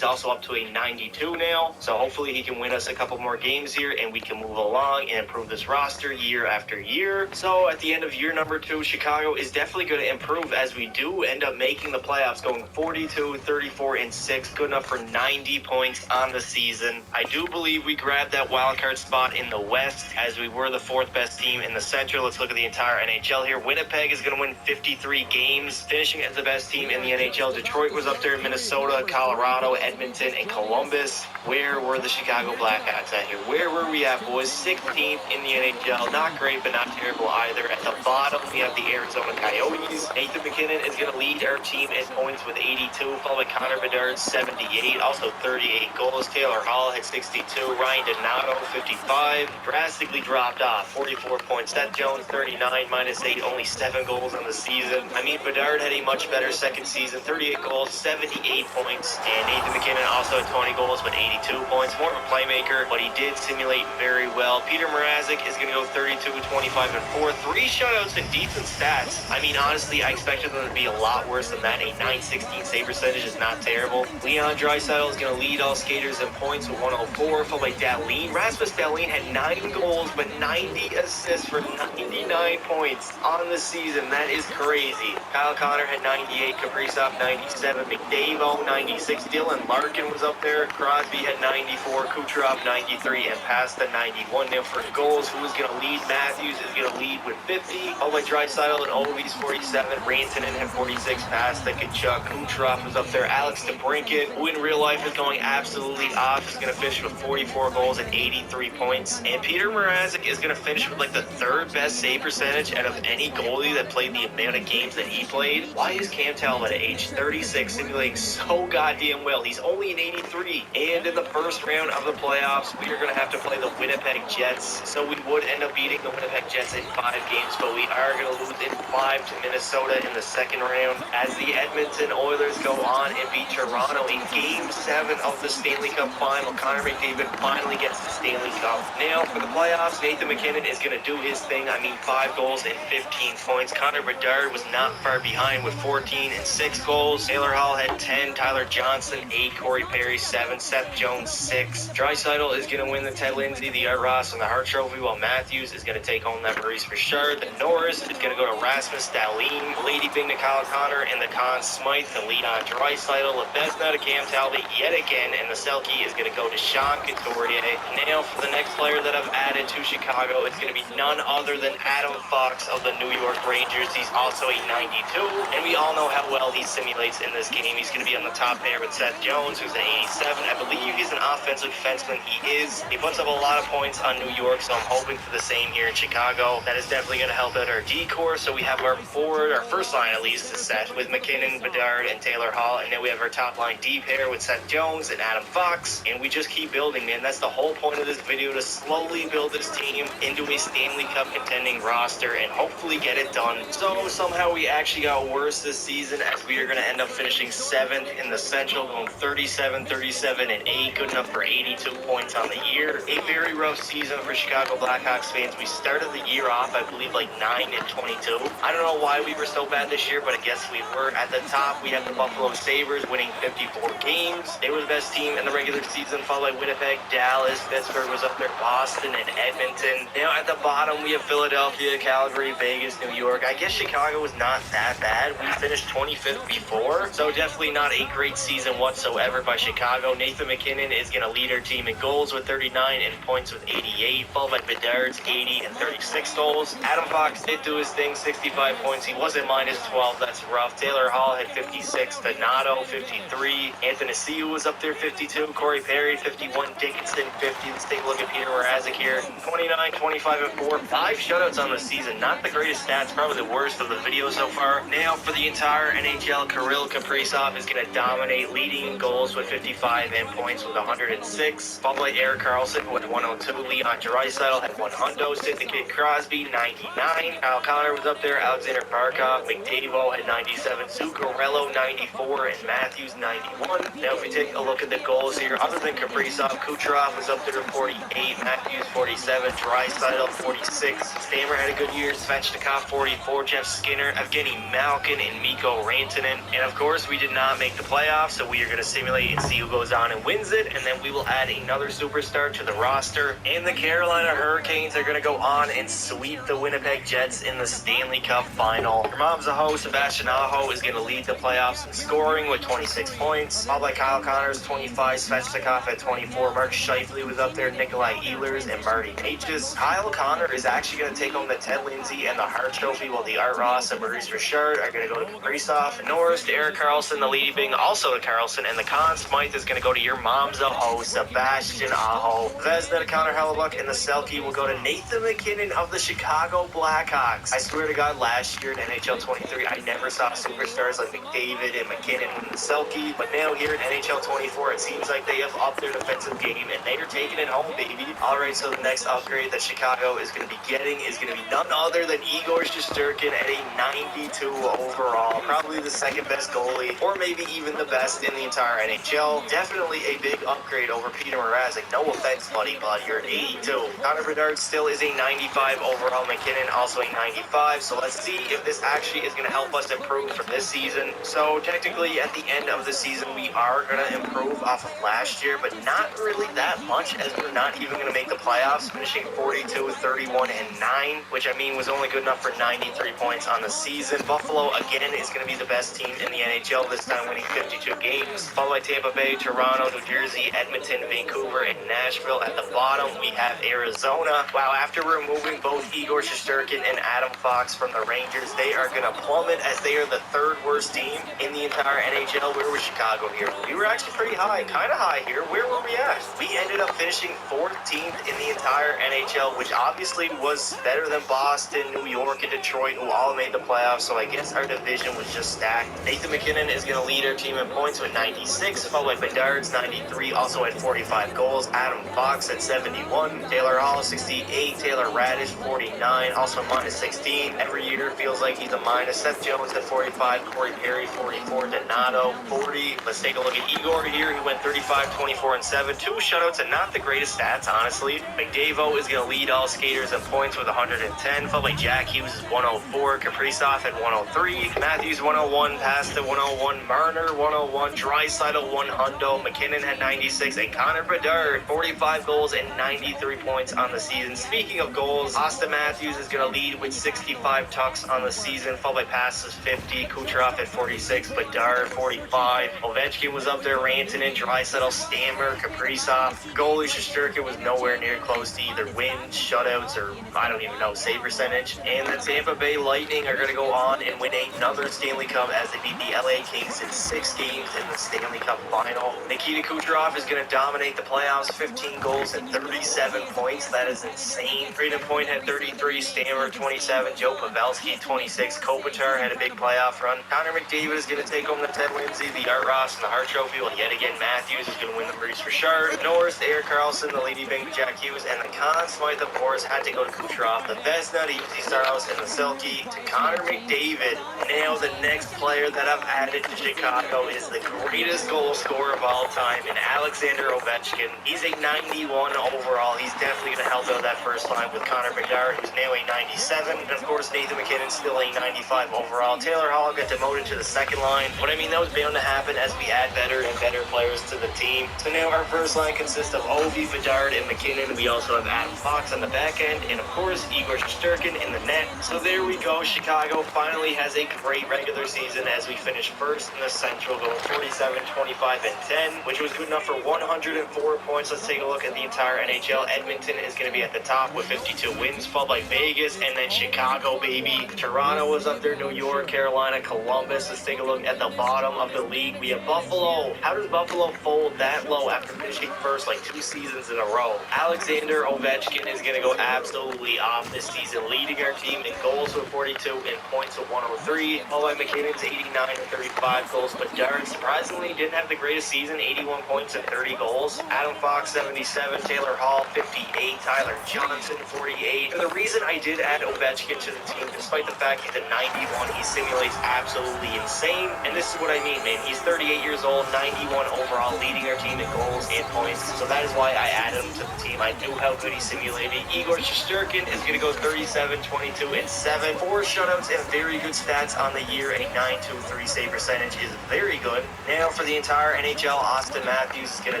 He's also up to a 92 now. So hopefully he can win us a couple more games here and we can move along and improve this roster year after year. So at the end of year number 2, Chicago is definitely going to improve as we do end up making the playoffs, going 42, 34, and 6, good enough for 90 points on the season. I do believe we grabbed that wild card spot in the West as we were the 4th best team in the Central. Let's look at the entire NHL here. Winnipeg is going to win 53 games, finishing as the best team in the NHL. Detroit was up there, Minnesota, Colorado, Edmonton, and Columbus. Where were the Chicago Blackhawks at here? Where were we at, boys? 16th in the NHL. Not great, but not terrible either. At the bottom, we have the Arizona Coyotes. Nathan MacKinnon is going to lead our team in points with 82, followed by Connor Bedard, 78, also 38 goals. Taylor Hall had 62. Ryan Donato, 55. Drastically dropped off, 44 points. Seth Jones, 39, minus 8, only 7 goals on the season. I mean, Bedard had a much better second season, 38 goals, 78 points. And Nathan MacKinnon also had 20 goals, but 82 points. More of a playmaker, but he did simulate very well. Peter Mrazek is going to go 32, 25, and 4. 3 shutouts and decent stats. I mean, honestly, I expected them to be a lot worse than that. A 916 save percentage is not terrible. Leon Draisaitl is going to lead all skaters in points with 104, followed by Dahlin. Rasmus Dahlin had 9 goals, but 90 assists for 99 points on the season. That is crazy. Kyle Connor had 98, Kaprizov 97, McDavid 96, Dylan Larkin was up there, Crosby had 94, Kucherov 93, and Pasta 91. Now for goals, who is going to lead? Matthews is going to lead with 50, followed by Draisaitl and Ovi's 47, Rantanen had 46, Pasta, Kachuk, Kucherov was up there, Alex DeBrincat, who in real life is going absolutely off, is going to finish with 44 goals and 83 points, and Peter Mrazek is going to finish with like the 3rd best save percentage out of any goalie that played the amount of games that he played. Why is Cam Talbot at age 36 simulating so goddamn well? He's only an 83, and in the first round of the playoffs, we are going to have to play the Winnipeg Jets, so we would end up beating the Winnipeg Jets in 5 games, but we are going to lose in 5 to Minnesota in the second round as the Edmonton Oilers go on and beat Toronto in Game 7 of the Stanley Cup Final. Connor McDavid finally gets the Stanley Cup. Now, for the playoffs, Nathan MacKinnon is going to do his thing. I mean, 5 goals and 15 points. Connor Bedard was not far behind with 14 and 6 goals. Taylor Hall had 10, Tyler Johnson 8, Corey Perry 7, Seth Jones 6. Draisaitl is going to win the Ted Lindsay, the Art Ross, and the Hart Trophy, while Matthews is going to take home that Maurice Richard. The Norris is going to go to Rasmus Dahlin, Lady Bing to Kyle Connor, and the Conn Smythe to Leon Draisaitl. Lebesna to Cam Talbot yet again, and the Selke is going to go to Sean Couturier. Now for the next player that I've added to Chicago, it's going to be none other than Adam Fox of the New York Rangers. He's also a 92, and we all know how well he simulates in this game. He's going to be on the top pair with Seth Jones, who's an 87. I believe he's an offensive defenseman. He is. He puts up a lot of points on New York, so I'm hoping for the same here in Chicago. That is definitely going to help out our D-core, so we have our forward, our first line at least, is set with MacKinnon, Bedard, and Taylor Hall, and then we have our top line D pair with Seth Jones and Adam Fox, and we just keep building, man. That's the whole point of this video, to slowly build this team into a Stanley Cup contending roster and hopefully get it done. So somehow we actually got worse this season, as we are going to end up finishing 7th in the Central, going 37, 37, and 8, good enough for 82 points on the year. A very rough season for Chicago Blackhawks fans. We started the year off, I believe, like 9 and 22. I don't know why we were so bad this year, but I guess we were. At the top, we had the Buffalo Sabres winning 54 games. They were the best team in the regular season, followed by Winnipeg, Dallas, Pittsburgh was up there, Boston, and Edmonton. Now at the bottom, we have Philadelphia, Calgary, Vegas, New York. I guess Chicago was not that bad. We finished 25th before, so definitely not a great season whatsoever by Chicago. Nathan MacKinnon is going to lead our team in goals with 39 and points with 88, followed by Bedard's 80 and 36 goals. Adam Fox did do his thing, 65 points. He was at minus 12. That's rough. Taylor Hall had 56, Donato 53, Anthony Ciu was up there 52, Corey Perry 51, Dickinson 50. Let's take a look at Peter Mrazek here, 29, 25, and 4. 5 shutouts on the season. Not the greatest stats, probably the worst of the video so far. Now for the entire NHL, Kirill Kaprizov is going to dominate, leading in goals with 55 and points with 106, followed by Erik Karlsson, who had 102. Leon Draisaitl had 100. Sid the Kid Crosby, 99. Kyle Connor was up there. Alexander Barkov, McDavid had 97. Zuccarello, 94. And Matthews, 91. Now, if we take a look at the goals here, other than Kaprizov, Kucherov was up there at 48. Matthews, 47. Draisaitl, 46. Stammer had a good year. Svechnikov, 44. Jeff Skinner, Evgeny Malkin, and Mikko Rantanen. And, of course, we did not make the playoffs, so we are going to simulate and see who goes on and wins it. And then we will add another superstar to the roster. And the Carolina Hurricanes are going to go on and sweep the Winnipeg Jets in the Stanley Cup Final. Your mom's a host. Sebastian Aho is going to lead the playoffs in scoring with 26 points. Followed by Kyle Connors, 25. Svechnikov at 24. Mark Scheifele was up there. Nikolai Ehlers and Marty Pages. Kyle Connor is actually going to take home the Ted Lindsay and the Hart Trophy, while the Art Ross and Maurice Richard are going to go to Kaprizov. Norris to Eric Carlson, the Lady Bing, also to Carlson. And the Conn Smythe is going to go to your mom's a host, Sebastian Aho. Vezina to Connor Hellebuck, and the Selke will go to Nathan MacKinnon of the Chicago Blackhawks. I swear to God, last year in NHL 23, I never saw superstars like McDavid and McKinnon win the Selke, but now here in NHL 24, it seems like they have upped their defensive game, and they are taking it home, baby. All right, so the next upgrade that Chicago is going to be getting is going to be none other than Igor Shesterkin at a 92 overall. Probably the second best goalie, or maybe even the best in the entire NHL. Definitely a big upgrade over Peter Mrazek. No offense, buddy, but you're an 82. Connor Bedard still is a 95 overall. McKinnon also a 95. So let's see if this actually is going to help us improve from this season. So technically, at the end of the season, we are going to improve off of last year, but not really that much, as we're not even going to make the playoffs, finishing 42, 31, and 9, which I mean was only good enough for 93 points on the season. Buffalo, again, is going to be the best team in the NHL, this time winning 52 games, followed by Tampa Bay, Toronto, New Jersey, Edmonton, Vancouver, and Nashville. At the bottom, we have Arizona. Wow, after removing both Igor Shesterkin and Adam Fox from the Rangers, they are going to plummet as they are the third worst team in the entire NHL. Where was Chicago here? We were actually pretty high, kind of high here. Where were we at? We ended up finishing 14th in the entire NHL, which obviously was better than Boston, New York, and Detroit, who all made the playoffs, so I guess our division was just stacked. Nathan MacKinnon is going to lead our team in points with 96, followed by Bedard's 93, also had 45 goals. Adam Fox at 71, Taylor Hall 68, Taylor Radish 49, also minus 16. Every year feels like he's a minus. Seth Jones at 45, Corey Perry 44, Donato 40. Let's take a look at Igor here. He went 35, 24, and 7. 2 shutouts and not the greatest stats, honestly. McDavid is going to lead all skaters in points with 110, followed by Jack Hughes is 104, Kaprizov at 103, Matthews 101, Pasta 101, Marner 101, Draisaitl 100, McKinnon had 96, and Connor Bedard 45 goals and 93 points on the season. Speaking of goals, Austin Matthews is going to lead with 65 tucks on the season, followed by passes 50, Kucherov at 46, Bedard 45, Ovechkin was up there, Rantanen, Draisaitl, Stammer, Kaprizov. Goalie Shesterkin was nowhere near close to either wins, shutouts, or I don't even know, save percentage. And the Tampa Bay Lightning are going to go on and win another Stanley Cup as they beat the LA Kings in 6 games in the Stanley Cup Final. Nikita Kucherov is going to dominate the playoffs, 15 goals and 37 points. That is insane. Freedom Point had 33, Stammer 27, Joe Pavelski 26, Kopitar had a big playoff run. Connor McDavid is going to take home the Ted Lindsay, the Art Ross, and the Hart Trophy, while yet again Matthews is going to win the Maurice Richard. Norris, Eric Carlson, the Lady Bing, Jack Hughes, and the Conn Smythe, of course, had to go to Kucherov. The Vezina to UC Starhouse, and the Selke to Connor McDavid. Now the next player that I've added to Chicago is the greatest goal scorer of all time, and Alexander Ovechkin. He's a 91 overall. He's definitely going to help out that first line with Connor Bedard, who's now a 97. And of course, Nathan MacKinnon's still a 95 overall. Taylor Hall got demoted to the second line. But I mean, that was bound to happen as we add better and better players to the team. So now our first line consists of Ovi, Bedard, and MacKinnon. We also have Adam Fox on the back end, and of course, Igor Shesterkin in the net. So there we go. Chicago finally has a great regular season as we finish first in the Central, going 47, 25, and 10, which was good enough for 104 points. Let's take a look at the entire NHL. Edmonton is going to be at the top with 52 wins, followed by Vegas, and then Chicago, baby. Toronto was up there, New York, Carolina, Columbus. Let's take a look at the bottom of the league. We have Buffalo. How does Buffalo fold that low after finishing first like 2 seasons in a row? Alexander Ovechkin is going to go absolutely off this season, leading our team in goals with 42 and points with 103. Followed by McKinnon's 89 and 35 goals, but Darren surprisingly didn't have the greatest season, 81 points and 30 goals. Adam Fox 77, Taylor Hall 58, Tyler Tyler Johnson, 48. And the reason I did add Ovechkin to the team, despite the fact he's a 91, he simulates absolutely insane. And this is what I mean, man. He's 38 years old, 91 overall, leading our team in goals and points. So that is why I added him to the team. I knew how good he's simulating. Igor Shesterkin is going to go 37, 22, and 7. 4 shutouts and very good stats on the year. A 9.23 save percentage is very good. Now for the entire NHL, Austin Matthews is going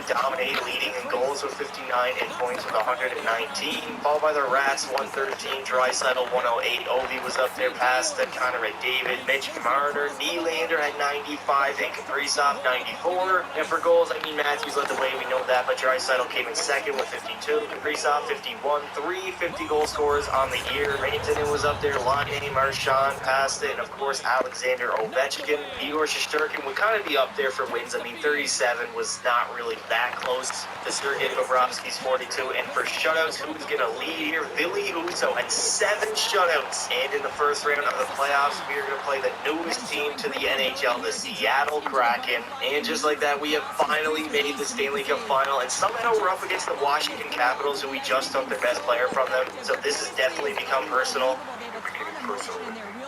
to dominate, leading in goals with 59 and points with 119. Followed by the Rats, 113. Draisaitl, 108. Ovi was up there past the Connor McDavid. Mitch Marner, Nylander had 95, and Kaprizov 94. And for goals, I mean, Matthews led the way, we know that, but Draisaitl came in second with 52. Kaprizov 51, 3 50-goal scorers on the year. Rantanen was up there, Laine, Marchand passed it, and of course Alexander Ovechkin. Igor Shesterkin would kind of be up there for wins. I mean, 37 was not really that close to Sergei Bobrovsky's 42. And for shutouts, who's going to lead here? Ville Husso had 7 shutouts. And in the first round of the playoffs, we are going to play the newest team to the NHL, the Seattle Kraken. And just like that, we have finally made the Stanley Cup final. And somehow we're up against the Washington Capitals, who we just took their best player from them. So this has definitely become personal.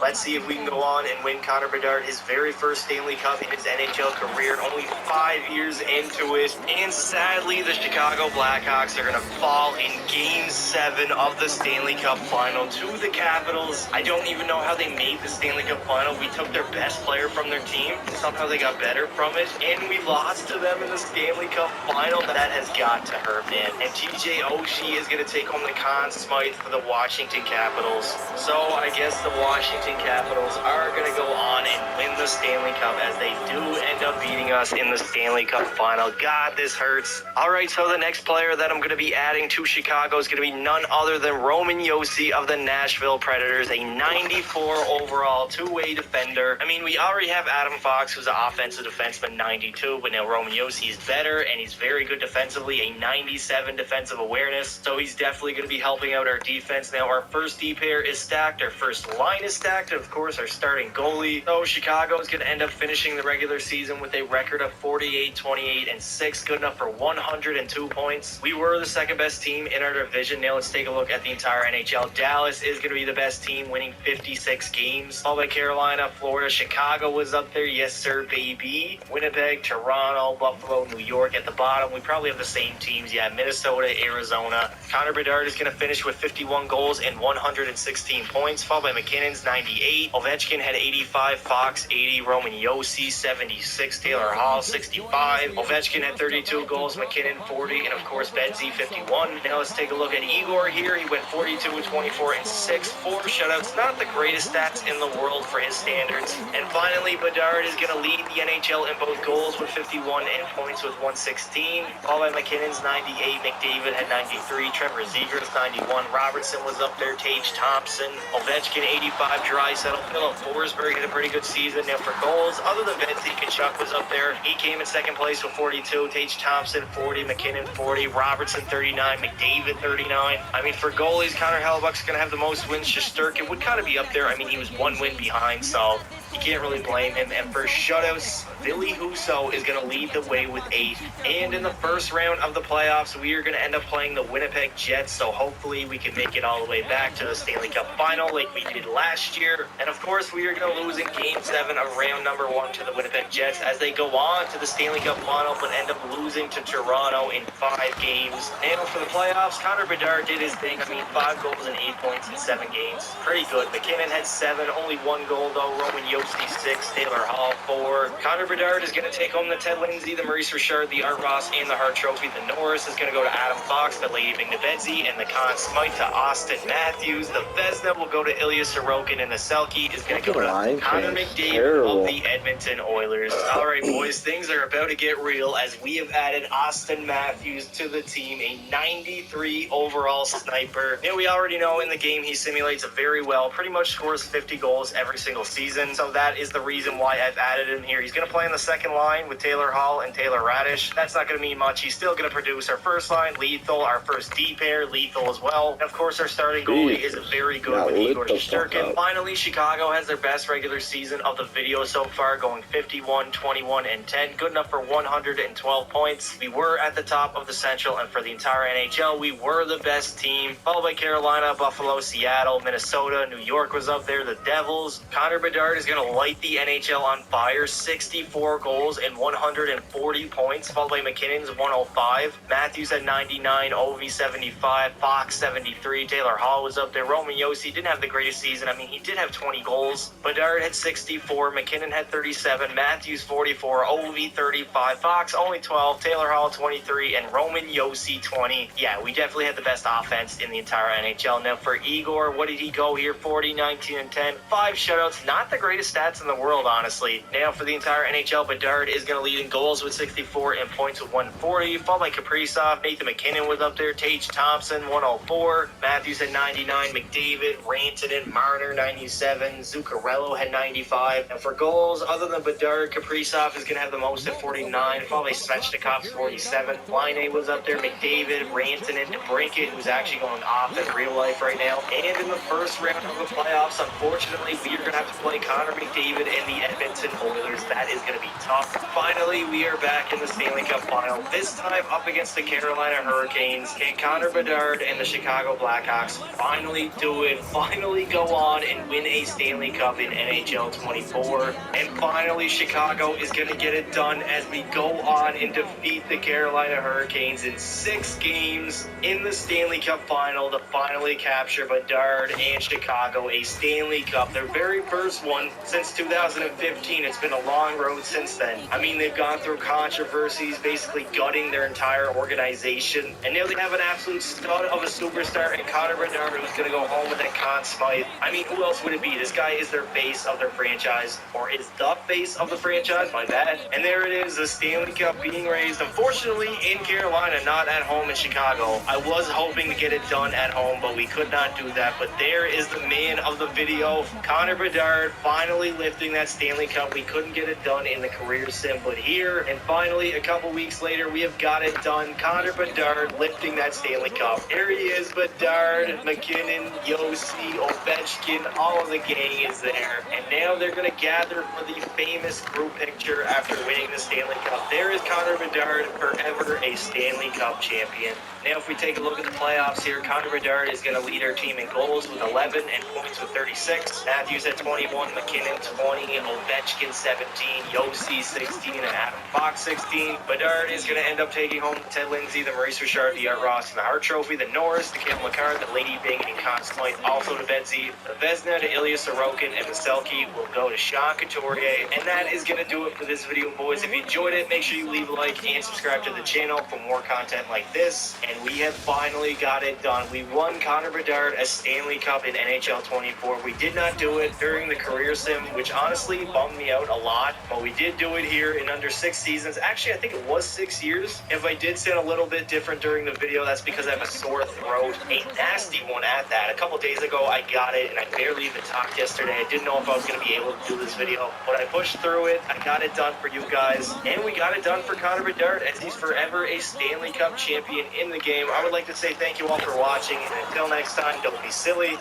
Let's see if we can go on and win Connor Bedard his very first Stanley Cup in his NHL career, only 5 years into it. And sadly, the Chicago Blackhawks are going to fall in Game 7 of the Stanley Cup final to the Capitals. I don't even know how they made the Stanley Cup final. We took their best player from their team, and somehow they got better from it, and we lost to them in the Stanley Cup final. That has got to hurt, man. And TJ Oshie is going to take home the Conn Smythe for the Washington Capitals. So I guess the Washington Capitals are going to go on and win the Stanley Cup, as they do end up beating us in the Stanley Cup final. God, this hurts. All right, so the next player that I'm going to be adding to Chicago is going to be none other than Roman Josi of the Nashville Predators, a 94 overall two-way defender. I mean, we already have Adam Fox, who's an offensive defenseman, 92, but now Roman Josi is better, and he's very good defensively, a 97 defensive awareness, so he's definitely going to be helping out our defense. Now, our first D pair is stacked, our first line is stacked, and of course, our starting goalie. So Chicago is going to end up finishing the regular season with a record of 48, 28, and 6, good enough for 102 points. We were the second best team in our division. Now let's take a look at the entire NHL. Dallas is going to be the best team, winning 56 games. Followed by Carolina, Florida, Chicago was up there. Yes, sir, baby. Winnipeg, Toronto, Buffalo, New York at the bottom. We probably have the same teams. Yeah, Minnesota, Arizona. Connor Bedard is going to finish with 51 goals and 116 points. Followed by McKinnon's 98. Ovechkin had 85. Fox 80. Roman Josi 76. Taylor Hall 65. Ovechkin had 32 goals. McKinnon 40. And of course, Bedsy 51. Now let's take a look at Igor here. He went 42 with 24 and 6. 4 shutouts. Not the greatest stats in the world for his standards. And finally, Bedard is going to lead the NHL in both goals with 51 and points with 116. Followed by McKinnon's 98. McDavid had 93. Trevor Zegras 91. Robertson was up there. Tage Thompson. Ovechkin 85. Draisaitl. Philip Forsberg had a pretty good season. Now for goals, other than Betsy, Tkachuk was up there. He came in second place with 42. Tage Thompson 40. McKinnon 40. Robertson 39. McDavid 39. I mean, for goalies, Connor Hellebuyck's going to have the most wins. Shesterkin would kind of be up there. I mean, he was 1 win behind, so you can't really blame him. And for shutouts, Ville Husso is going to lead the way with 8. And in the first round of the playoffs, we are going to end up playing the Winnipeg Jets, so hopefully we can make it all the way back to the Stanley Cup final like we did last year. And of course, we are going to lose in Game 7 of round number 1 to the Winnipeg Jets, as they go on to the Stanley Cup final, but end up losing to Toronto in 5 games. And for the playoffs, Connor Bedard did his thing. I mean, 5 goals and 8 points in 7 games. Pretty good. McKinnon had 7, only 1 goal though. Roman Josi 6, Taylor Hall 4. Connor Bedard is going to take home the Ted Lindsay, the Maurice Richard, the Art Ross, and the Hart Trophy. The Norris is going to go to Adam Fox, the Lady Betsy, and the Conn Smythe to Austin Matthews. The Vezina will go to Ilya Sorokin, and the Selke is going to go to Connor McDavid of the Edmonton Oilers. All right, boys, things are about to get real, as we have added Austin Matthews to the team, a 93 overall sniper. Now, we already know in the game he simulates very well, pretty much scores 50 goals every single season. So that is the reason why I've added him here. He's going to play on the second line with Taylor Hall and Taylor Radish. That's not going to mean much. He's still going to produce. Our first line, lethal. Our first D pair, lethal as well. And of course, our starting goalie is very good with Igor Shesterkin. Finally, Chicago has their best regular season of the video so far, going 51, 21, and 10. Good enough for 112 points. We were at the top of the Central, and for the entire NHL, we were the best team, followed by Carolina, Buffalo, Seattle, Minnesota, New York was up there, the Devils. Connor Bedard is going to light the NHL on fire. 64 goals and 140 points, followed by McKinnon's 105. Matthews had 99, Ovi 75, Fox 73, Taylor Hall was up there. Roman Josi didn't have the greatest season. I mean, he did have 20 goals. Bedard had 64, McKinnon had 37, Matthews 44, Ovi 35, Fox only 12, Taylor Hall 23, and Roman Josi 20. Yeah, we definitely had the best offense in the entire NHL. Now for Igor, what did he go here? 40, 19, and 10. 5 shutouts. Not the greatest stats in the world, honestly. Now for the entire NHL, Bedard is going to lead in goals with 64 and points with 140, followed by Kaprizov. Nathan McKinnon was up there. Tage Thompson, 104. Matthews had 99. McDavid, Rantanen, Marner, 97. Zuccarello had 95. And for goals, other than Bedard, Kaprizov is going to have the most at 49, followed by Svechnikov's 47. Line was up there. McDavid, Rantanen, DeBrincat, who's actually going off in real life right now. And in the first round of the playoffs, unfortunately, we are going to have to play Connor McDavid and the Edmonton Oilers. That is going to be tough. Finally, we are back in the Stanley Cup final, this time up against the Carolina Hurricanes. Can Connor Bedard and the Chicago Blackhawks finally do it? Finally go on and win a Stanley Cup in NHL 24. And finally, Chicago is going to get it done as we go on and defeat the Carolina Hurricanes in 6 games in the Stanley Cup final to finally capture Bedard and Chicago a Stanley Cup, their very first one since 2015. It's been a long road since then. I mean, they've gone through controversies, basically gutting their entire organization, and now they have an absolute stud of a superstar in Connor Bedard, who's going to go home with that Conn Smythe. I mean, who else would it be? This guy is their face of their franchise, or is the face of the franchise, my bad. And there it is, the Stanley Cup being raised, unfortunately, in Carolina, not at home in Chicago. I was hoping to get it done at home, but we could not do that. But there is the man of the video, Connor Bedard, finally lifting that Stanley Cup. We couldn't get it done in the career sim, but here, and finally, a couple weeks later, we have got it done. Connor Bedard lifting that Stanley Cup. There he is, Bedard, McKinnon, Josi, Ovechkin, all of the gang is there. And now they're going to gather for the famous group picture after winning the Stanley Cup. There is Connor Bedard, forever a Stanley Cup champion. Now, if we take a look at the playoffs here, Connor Bedard is going to lead our team in goals with 11 and points with 36. Matthews at 21, McKinnon 20, Ovechkin 17, Josi 16, and Adam Fox 16. Bedard is going to end up taking home the Ted Lindsay, the Maurice Richard, the Art Ross, and the Hart Trophy, the Norris, the Cale Makar, the Lady Byng, and Conn Smythe, also to Bedsy. The Vezina to Ilya Sorokin, and the Selke will go to Sean Couturier. And that is going to do it for this video, boys. If you enjoyed it, make sure you leave a like and subscribe to the channel for more content like this. And we have finally got it done. We won Connor Bedard a Stanley Cup in NHL 24. We did not do it during the career sim, which honestly bummed me out a lot, but we did do it here in under 6 seasons. Actually, I think it was 6 years. If I did sound a little bit different during the video, that's because I have a sore throat, a nasty one at that. A couple days ago, I got it, and I barely even talked yesterday. I didn't know if I was going to be able to do this video, but I pushed through it. I got it done for you guys, and we got it done for Connor Bedard, as he's forever a Stanley Cup champion in the game. I would like to say thank you all for watching, and until next time, don't be silly.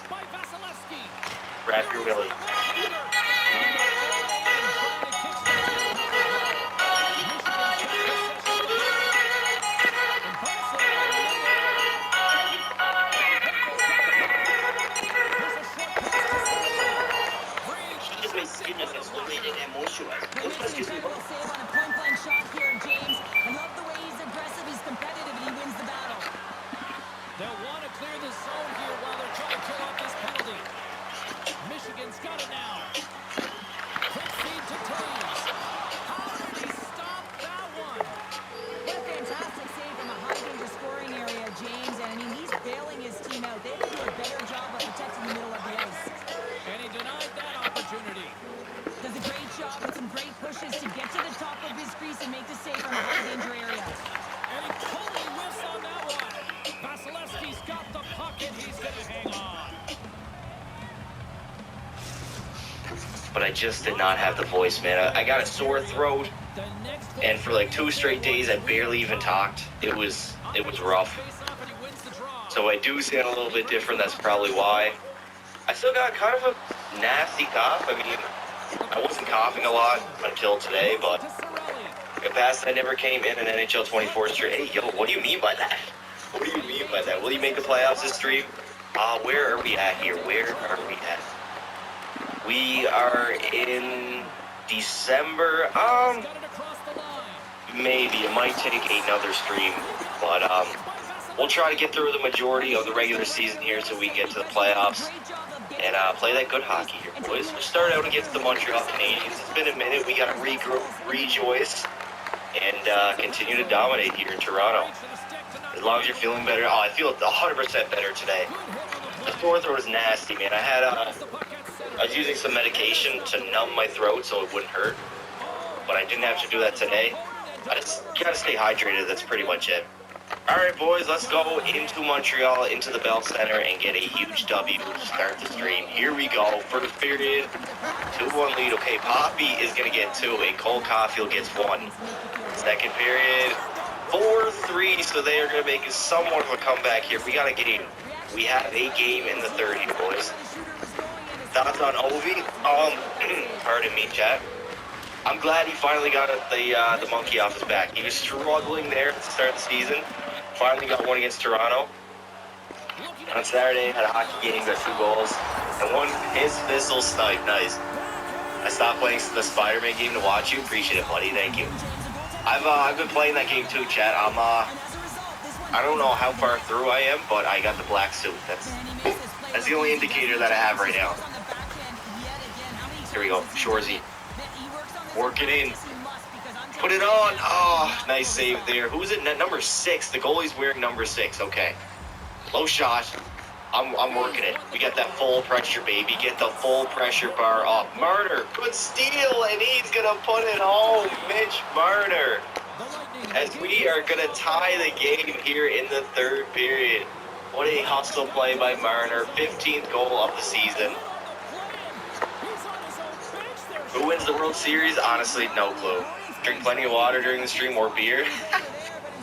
Wrap your willy. They'll want to clear the zone here while they're trying to kill off this penalty. Michigan's got it now. Quick feed to Taves. How did he stop that one? What a fantastic save from a high-danger scoring area, James. And, I mean, he's bailing his team out. They have to do a better job of protecting the middle of the ice. And he denied that opportunity. Does a great job with some great pushes to get to the top. just did not have the voice, man. I got a sore throat, and for like 2 straight days, I barely even talked. It was rough. So I do sound a little bit different. That's probably why. I still got kind of a nasty cough. I mean, I wasn't coughing a lot until today, but in the past I never came in an NHL 24 straight. Hey, yo, what do you mean by that? What do you mean by that? Will you make the playoffs this stream? Where are we at here? Where are we at? We are in December. Maybe. It might take another stream, but we'll try to get through the majority of the regular season here so we can get to the playoffs and play that good hockey here, boys. We started out against the Montreal Canadiens. It's been a minute. We got to regroup, rejoice, and continue to dominate here in Toronto. As long as you're feeling better. I feel 100% better today. The sore throat was nasty, man. I was using some medication to numb my throat so it wouldn't hurt, but I didn't have to do that today. I just gotta stay hydrated. That's pretty much it. All right, boys, let's go into Montreal, into the Bell Center, and get a huge W to start the stream. Here we go. First period, 2-1 lead. Okay, Poppy is going to get 2, and Cole Caulfield gets 1. Second period, 4-3, so they are going to make somewhat of a comeback here. We got a game. We have a game in the third here, boys. Thoughts on Ovi? Pardon me, chat. I'm glad he finally got the monkey off his back. He was struggling there at the start of the season. Finally got one against Toronto. On Saturday, had a hockey game, got 2 goals, and one his missile snipe. Nice. I stopped playing the Spider-Man game to watch you. Appreciate it, buddy. Thank you. I've been playing that game too, chat. I don't know how far through I am, but I got the black suit. That's the only indicator that I have right now. Here we go, Shorzy. Work it in. Put it on. Oh, nice save there. Who's it? Number 6. The goalie's wearing number 6. Okay. Low shot. I'm working it. We got that full pressure, baby. Get the full pressure bar up. Marner. Good steal, and he's going to put it home. Mitch Marner. As we are going to tie the game here in the third period. What a hustle play by Marner. 15th goal of the season. Who wins the World Series? Honestly, no clue. Drink plenty of water during the stream or beer.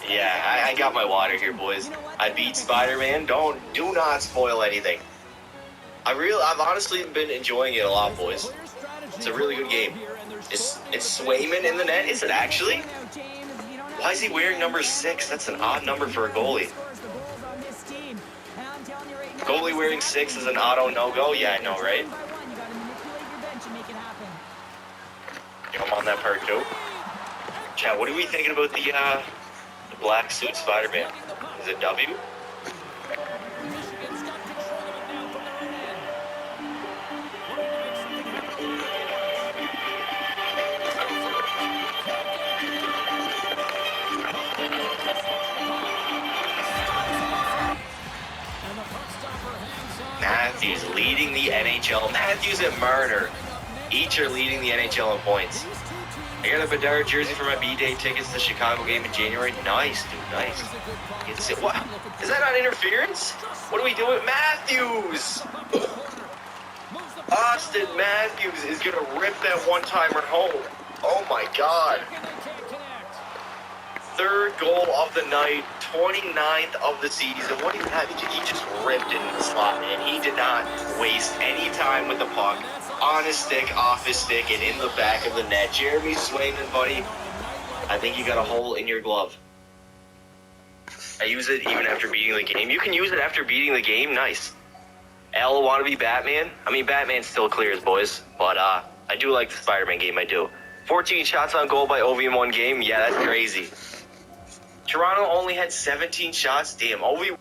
Yeah, I got my water here, boys. I beat Spider-Man. Do not spoil anything. I've honestly been enjoying it a lot, boys. It's a really good game. Is Swayman in the net? Is it actually? Why is he wearing number 6? That's an odd number for a goalie. Goalie wearing 6 is an auto no-go? Yeah, I know, right? I'm on that part too. Chat, what are we thinking about the black suit Spider-Man? Is it W? Matthews leading the NHL. Matthews and Marner each are leading the NHL in points. I got a Bedard jersey for my B-Day tickets to the Chicago game in January. Nice, dude, nice. What? Is that not interference? What are we doing? Matthews! Austin Matthews is going to rip that one-timer home. Oh, my God. Third goal of the night, 29th of the season. What do you have? He just ripped it in the slot, man. He did not waste any time with the puck. On his stick, off his stick, and in the back of the net. Jeremy Swayman, buddy, I think you got a hole in your glove. I use it even after beating the game. You can use it after beating the game? Nice. L want to be Batman? I mean, Batman still clears, boys. But I do like the Spider-Man game, I do. 14 shots on goal by Ovi in one game? Yeah, that's crazy. Toronto only had 17 shots? Damn, Ovi...